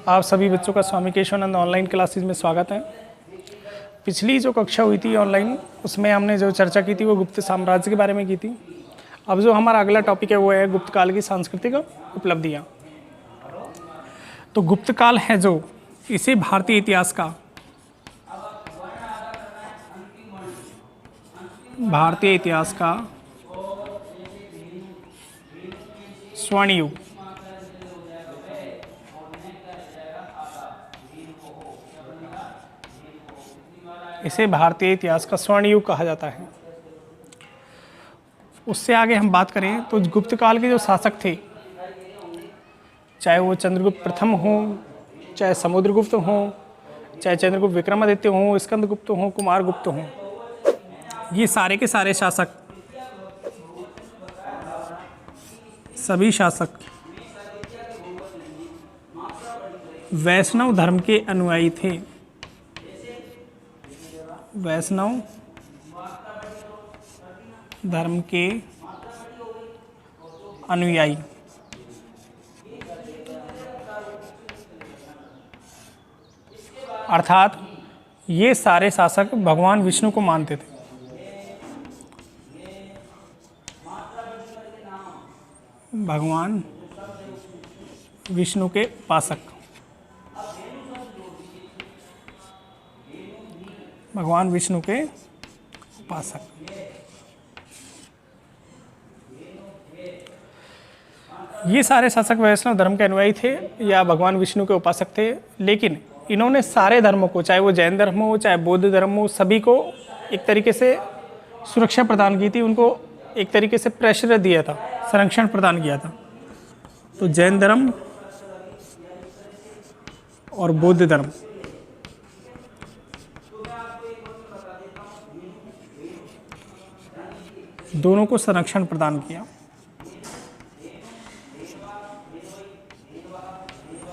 आप सभी बच्चों का स्वामी केशवानंद ऑनलाइन क्लासेस में स्वागत है। पिछली जो कक्षा हुई थी ऑनलाइन, उसमें हमने जो चर्चा की थी वो गुप्त साम्राज्य के बारे में की थी। अब जो हमारा अगला टॉपिक है वो है गुप्त काल की सांस्कृतिक उपलब्धियाँ। तो गुप्त काल है जो, इसे भारतीय इतिहास का स्वर्ण युग, इसे भारतीय इतिहास का स्वर्ण युग कहा जाता है। उससे आगे हम बात करें तो गुप्त काल के जो शासक थे, चाहे वो चंद्रगुप्त प्रथम हो, चाहे समुद्रगुप्त हो, चाहे चंद्रगुप्त विक्रमादित्य हो, स्कंदगुप्त हो, कुमारगुप्त हो, ये सारे के सारे शासक, सभी शासक वैष्णव धर्म के अनुयायी थे। वैष्णव धर्म के अनुयायी, अर्थात ये सारे शासक भगवान विष्णु को मानते थे। भगवान विष्णु के उपासक, भगवान विष्णु के उपासक। ये सारे शासक वैष्णव धर्म के अनुयायी थे या भगवान विष्णु के उपासक थे, लेकिन इन्होंने सारे धर्मों को, चाहे वो जैन धर्म हो, चाहे बौद्ध धर्म हो, सभी को एक तरीके से सुरक्षा प्रदान की थी। उनको एक तरीके से प्रेशर दिया था, संरक्षण प्रदान किया था। तो जैन धर्म और बौद्ध धर्म, दोनों को संरक्षण प्रदान किया।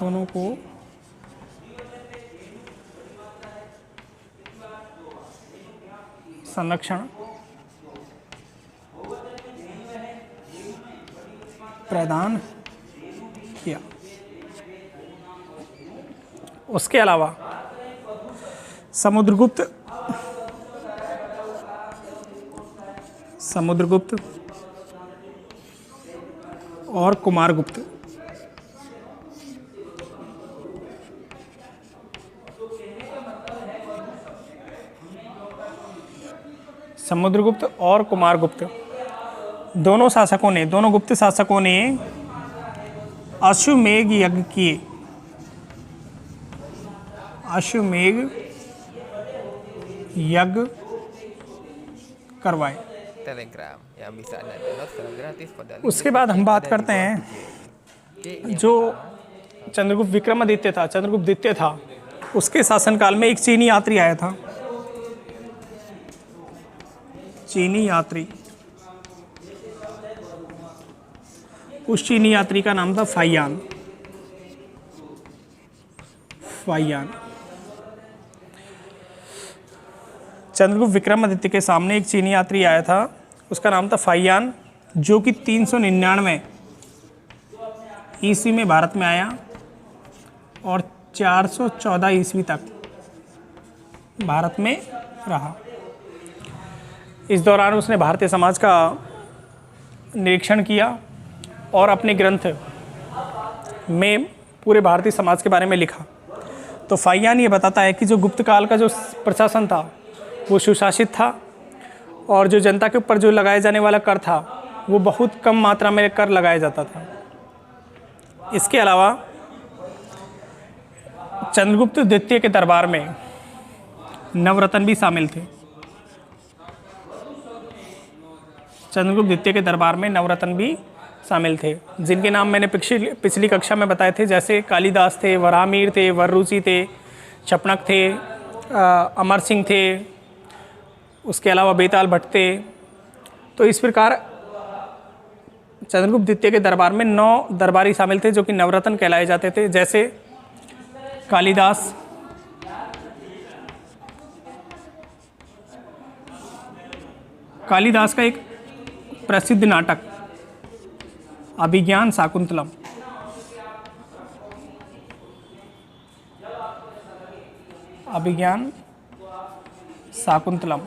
दोनों को संरक्षण प्रदान किया। उसके अलावा समुद्रगुप्त और कुमारगुप्त, समुद्रगुप्त और कुमारगुप्त दोनों गुप्त शासकों ने अश्वमेध यज्ञ किए। अश्वमेध यज्ञ करवाए। उसके बाद हम बात करते हैं जो चंद्रगुप्त विक्रमादित्य था, चंद्रगुप्त द्वितीय था, उसके शासनकाल में एक चीनी यात्री आया था। चीनी यात्री, उस चीनी यात्री का नाम था फाहियान। चंद्रगुप्त विक्रमादित्य के सामने एक चीनी यात्री आया था, उसका नाम था फाहियान, जो कि 399 ईस्वी में भारत में आया और 414 ईस्वी तक भारत में रहा। इस दौरान उसने भारतीय समाज का निरीक्षण किया और अपने ग्रंथ में पूरे भारतीय समाज के बारे में लिखा। तो फाहियान ये बताता है कि जो गुप्त काल का जो प्रशासन था वो सुशासित था और जो जनता के ऊपर जो लगाए जाने वाला कर था वो बहुत कम मात्रा में कर लगाया जाता था। इसके अलावा चंद्रगुप्त द्वितीय के दरबार में नवरत्न भी शामिल थे। चंद्रगुप्त द्वितीय के दरबार में नवरत्न भी शामिल थे, जिनके नाम मैंने पिछली कक्षा में बताए थे, जैसे कालिदास थे, वराहमिहिर थे, वररुचि थे, चपणक थे, अमर सिंह थे, उसके अलावा बेताल भट्ट थे। तो इस प्रकार चंद्रगुप्त द्वितीय के दरबार में 9 दरबारी शामिल थे जो कि नवरत्न कहलाए जाते थे, जैसे कालिदास, कालिदास का एक प्रसिद्ध नाटक अभिज्ञान शाकुंतलम, अभिज्ञान शाकुंतलम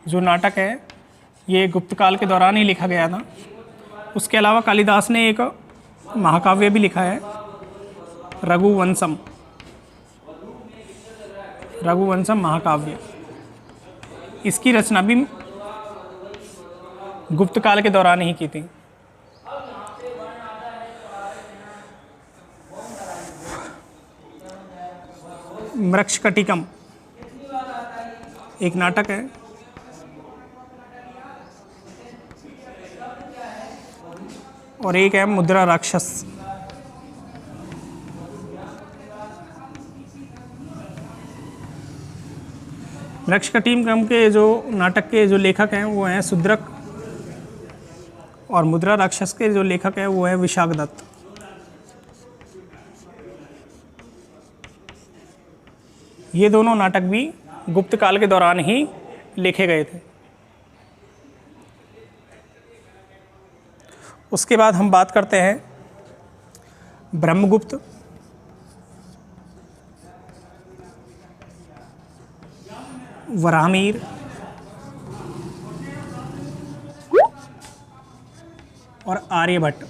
जो नाटक है ये गुप्त काल के दौरान ही लिखा गया था। उसके अलावा कालिदास ने एक महाकाव्य भी लिखा है, रघुवंशम महाकाव्य। इसकी रचना भी गुप्त काल के दौरान ही की थी। मृक्षकटिकम एक नाटक है, और एक है मुद्रा राक्षस। मृक्षकटिकम के जो नाटक के जो लेखक हैं वो हैं शूद्रक, और मुद्रा राक्षस के जो लेखक हैं वो है विशाखदत्त। ये दोनों नाटक भी गुप्त काल के दौरान ही लिखे गए थे। उसके बाद हम बात करते हैं ब्रह्मगुप्त, वराहमिहिर और आर्यभट्ट।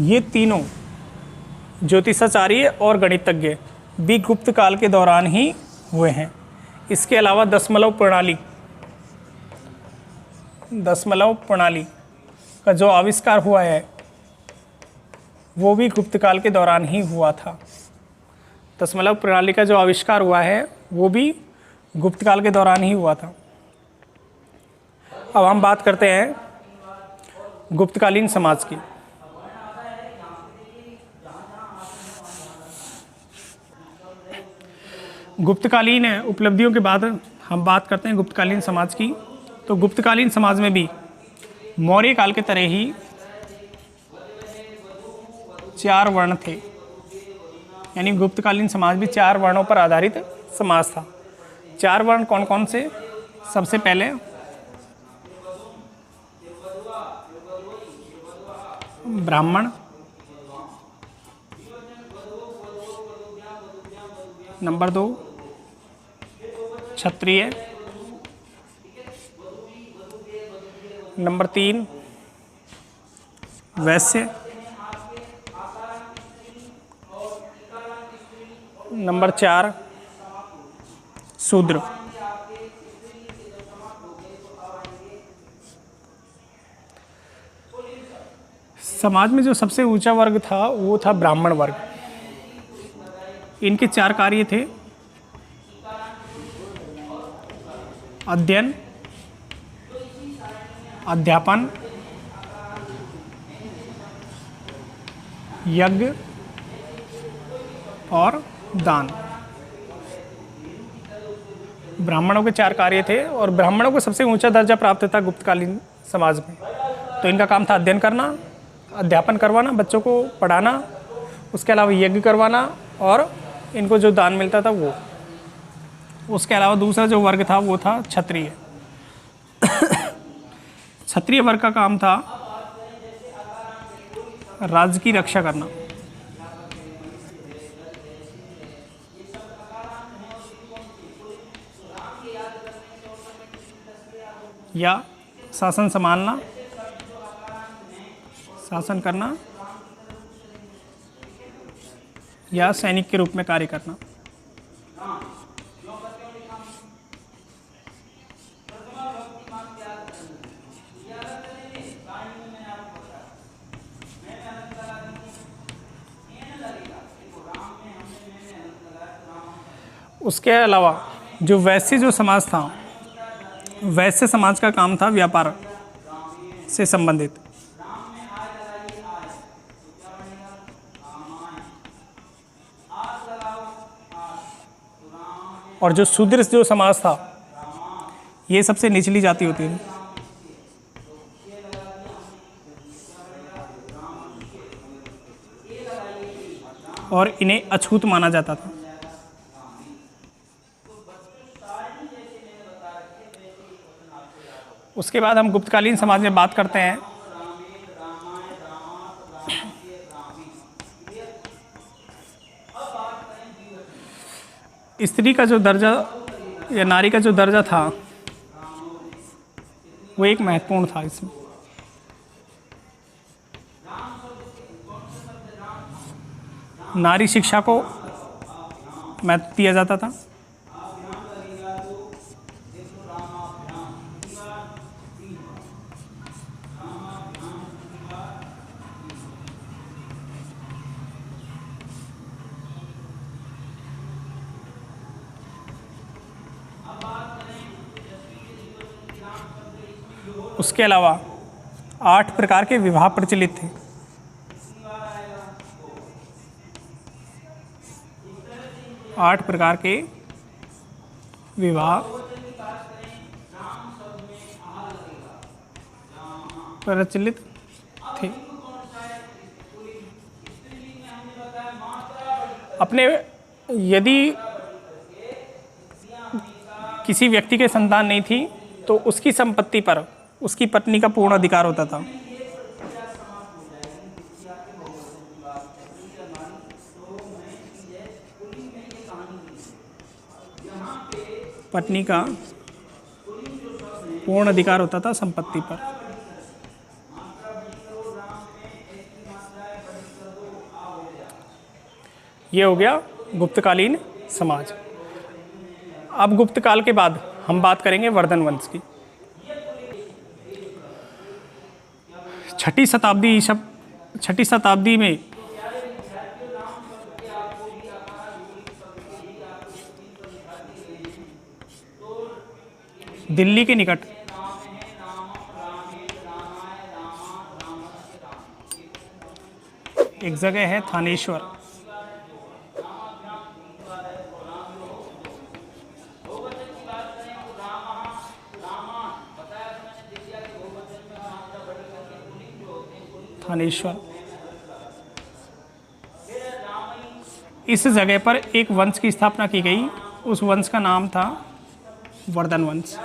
ये तीनों ज्योतिषाचार्य और गणितज्ञ भी गुप्त काल के दौरान ही हुए हैं। इसके अलावा दशमलव प्रणाली का जो आविष्कार हुआ है वो भी गुप्त काल के दौरान ही हुआ था। दशमलव प्रणाली का जो आविष्कार हुआ है वो भी गुप्त काल के दौरान ही हुआ था। अब हम बात करते हैं गुप्तकालीन समाज की। गुप्तकालीन उपलब्धियों के बाद हम बात करते हैं गुप्तकालीन समाज की। तो गुप्तकालीन समाज में भी मौर्य काल के तरह ही 4 वर्ण थे, यानी गुप्तकालीन समाज भी 4 वर्णों पर आधारित समाज था। 4 वर्ण कौन कौन से? सबसे पहले ब्राह्मण, नंबर 2 क्षत्रिय, नंबर 3 वैश्य, नंबर 4 शूद्र। समाज में जो सबसे ऊंचा वर्ग था वो था ब्राह्मण वर्ग। इनके 4 कार्य थे: अध्ययन, अध्यापन, यज्ञ और दान। ब्राह्मणों के 4 कार्य थे और ब्राह्मणों को सबसे ऊंचा दर्जा प्राप्त था गुप्तकालीन समाज में। तो इनका काम था अध्ययन करना, अध्यापन करवाना, बच्चों को पढ़ाना, उसके अलावा यज्ञ करवाना, और इनको जो दान मिलता था वो। उसके अलावा दूसरा जो वर्ग था वो था क्षत्रिय। क्षत्रिय वर्ग का काम था राज्य की रक्षा करना। या शासन संभालना, शासन करना, या सैनिक के रूप में कार्य करना। उसके अलावा जो वैश्य जो समाज था, वैश्य समाज का काम था व्यापार से संबंधित। और जो शूद्र जो समाज था ये सबसे निचली जाति होती थी। और इन्हें अछूत माना जाता था। उसके बाद हम गुप्तकालीन समाज में बात करते हैं स्त्री का जो दर्जा या नारी का जो दर्जा था वो एक महत्वपूर्ण था इसमें। नारी शिक्षा को महत्व दिया जाता था। उसके अलावा 8 प्रकार के विवाह प्रचलित थे। आठ प्रकार के विवाह प्रचलित थे। अपने यदि किसी व्यक्ति के संतान नहीं थी तो उसकी संपत्ति पर उसकी पत्नी का पूर्ण अधिकार होता था। पत्नी का पूर्ण अधिकार होता था संपत्ति पर। यह हो गया गुप्तकालीन समाज। अब गुप्त काल के बाद हम बात करेंगे वर्धन वंश की। छठी शताब्दी में दिल्ली के निकट एक जगह है थानेश्वर। थानेश्वर, इस जगह पर एक वंश की स्थापना की गई। उस वंश का नाम था वर्धन वंश।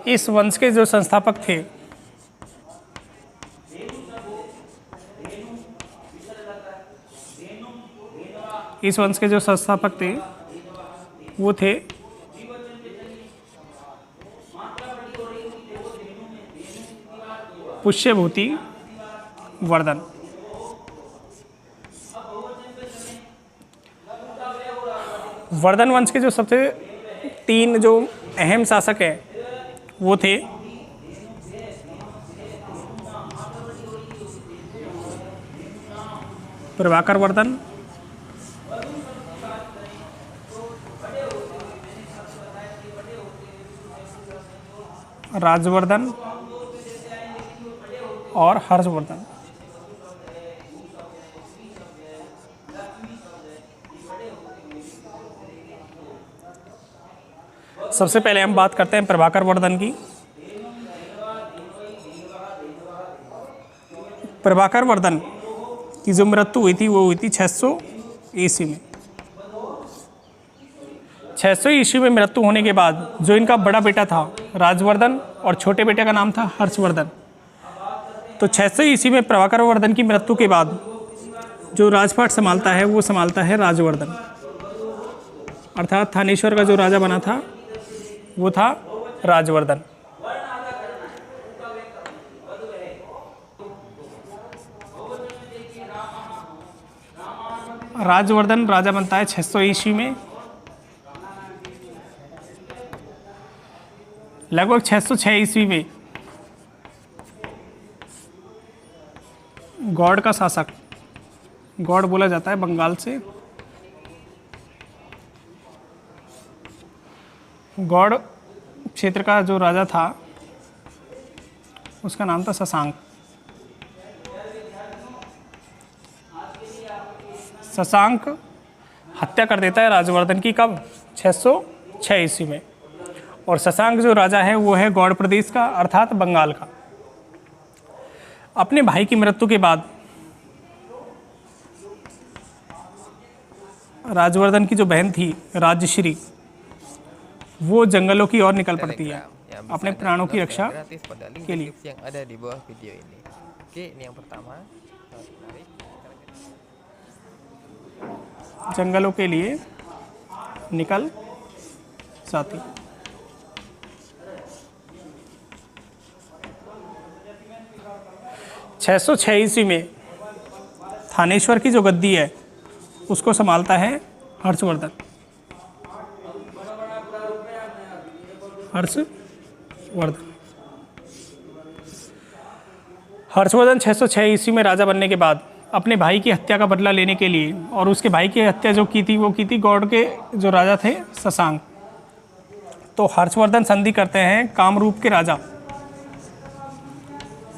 इस वंश के जो संस्थापक थे वो थे पुष्यभूति वर्धन। वर्धन वंश के जो सबसे 3 जो अहम शासक हैं वो थे प्रभाकर वर्धन, राजवर्धन और हर्षवर्धन। सबसे पहले हम बात करते हैं प्रभाकर वर्धन की। प्रभाकर वर्धन की जो मृत्यु हुई थी वो हुई थी 600 ईस्वी में। 600 ईस्वी में मृत्यु होने के बाद जो इनका बड़ा बेटा था राजवर्धन और छोटे बेटे का नाम था हर्षवर्धन, तो 600 ईस्वी में प्रभाकर वर्धन की मृत्यु के बाद जो राजपाट संभालता है वो संभालता है राजवर्धन, अर्थात थानेश्वर का जो राजा बना था वो था राजवर्धन। राजवर्धन राजा बनता है 600 ईस्वी में। लगभग 606 ईस्वी में गौड़ का शासक, गौड़ बोला जाता है बंगाल से, गौड़ क्षेत्र का जो राजा था उसका नाम था शशांक। शशांक हत्या कर देता है राजवर्धन की, कब? 606 ईस्वी में। और शशांक जो राजा है वो है गौड़ प्रदेश का, अर्थात बंगाल का। अपने भाई की मृत्यु के बाद राजवर्धन की जो बहन थी राजश्री, वो जंगलों की ओर निकल पड़ती है अपने प्राणों की रक्षा के लिए। Oke, ini yang pertama. जंगलों के लिए निकल जाती। छः सौ छः ईस्वी में थानेश्वर की जो गद्दी है उसको संभालता है हर्षवर्धन। हर्षवर्धन 606 ईस्वी में राजा बनने के बाद अपने भाई की हत्या का बदला लेने के लिए, और उसके भाई की हत्या जो की थी वो की थी गौड़ के जो राजा थे शशांक। तो हर्षवर्धन संधि करते हैं कामरूप के राजा,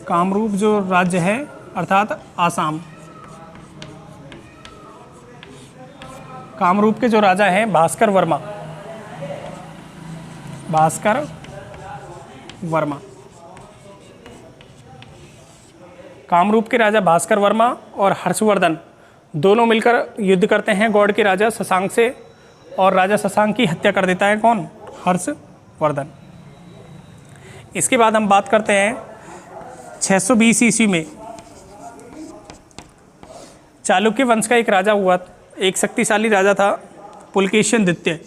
कामरूप जो राज्य है अर्थात आसाम, कामरूप के जो राजा हैं भास्कर वर्मा। कामरूप के राजा भास्कर वर्मा और हर्षवर्धन दोनों मिलकर युद्ध करते हैं गौड़ के राजा शशांक से, और राजा शशांक की हत्या कर देता है कौन? हर्षवर्धन। इसके बाद हम बात करते हैं 620 ईस्वी में चालुक्य वंश का एक राजा हुआ, एक शक्तिशाली राजा था पुलकेशिन द्वितीय।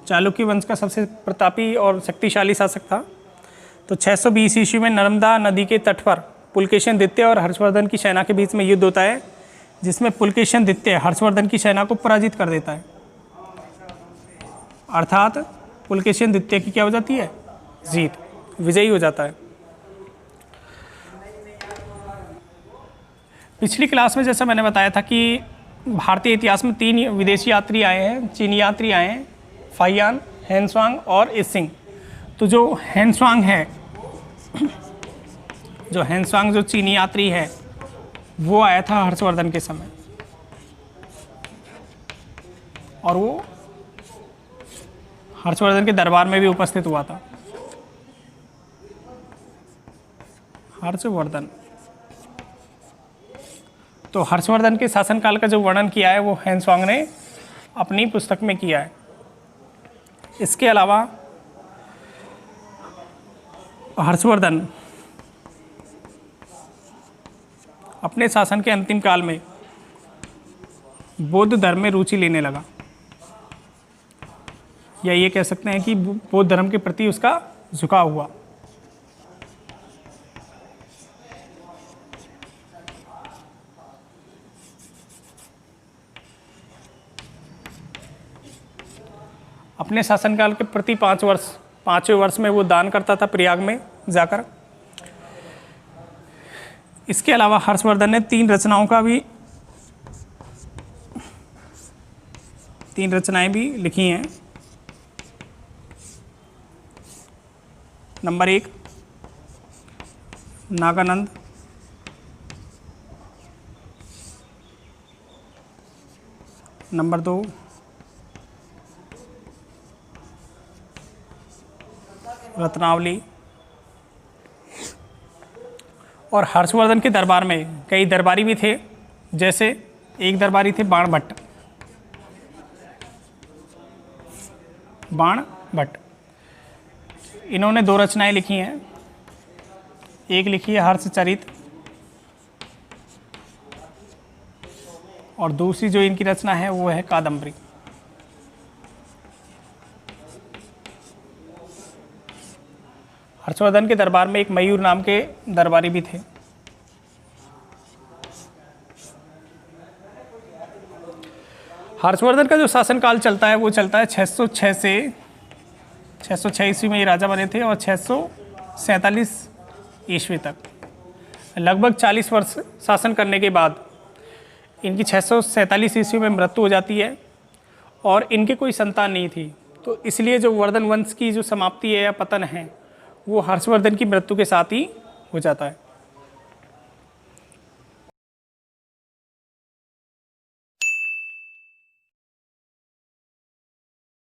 चालुक्य वंश का सबसे प्रतापी और शक्तिशाली शासक था। तो 620 ईस्वी में नर्मदा नदी के तट पर पुलकेशिन द्वितीय और हर्षवर्धन की सेना के बीच में युद्ध होता है, जिसमें पुलकेशिन द्वितीय हर्षवर्धन की सेना को पराजित कर देता है, अर्थात पुलकेशिन द्वितीय की क्या हो जाती है? जीत, विजयी हो जाता है। पिछली क्लास में जैसा मैंने बताया था कि भारतीय इतिहास में 3 विदेशी यात्री आए हैं, चीनी यात्री आए हैं, फाहियान, हेनस्वांग और इसिंग। तो जो हेनस्वांग जो चीनी यात्री है वो आया था हर्षवर्धन के समय, और वो हर्षवर्धन के दरबार में भी उपस्थित हुआ था। हर्षवर्धन, तो हर्षवर्धन के शासनकाल का जो वर्णन किया है वो हेनस्वांग ने अपनी पुस्तक में किया है। इसके अलावा हर्षवर्धन अपने शासन के अंतिम काल में बौद्ध धर्म में रुचि लेने लगा, या ये कह सकते हैं कि बौद्ध धर्म के प्रति उसका झुकाव हुआ। अपने शासनकाल के प्रति 5वें वर्ष में वो दान करता था प्रयाग में जाकर। इसके अलावा हर्षवर्धन ने 3 रचनाएं भी लिखी हैं। नंबर 1 नागानंद, नंबर 2 रत्नावली, और हर्षवर्धन के दरबार में कई दरबारी भी थे, जैसे एक दरबारी थे बाणभट्ट। इन्होंने 2 रचनाएं लिखी हैं, एक लिखी है हर्षचरित और दूसरी जो इनकी रचना है वो है कादम्बरी। हर्षवर्धन के दरबार में एक मयूर नाम के दरबारी भी थे। हर्षवर्धन का जो शासनकाल चलता है वो चलता है 606 से 606 ईस्वी में ये राजा बने थे और 647 ईस्वी तक। लगभग 40 वर्ष शासन करने के बाद इनकी 647 ईस्वी में मृत्यु हो जाती है और इनके कोई संतान नहीं थी। तो इसलिए जो वर्धन वंश की जो समाप्ति है या पतन है वो हर्षवर्धन की मृत्यु के साथ ही हो जाता है।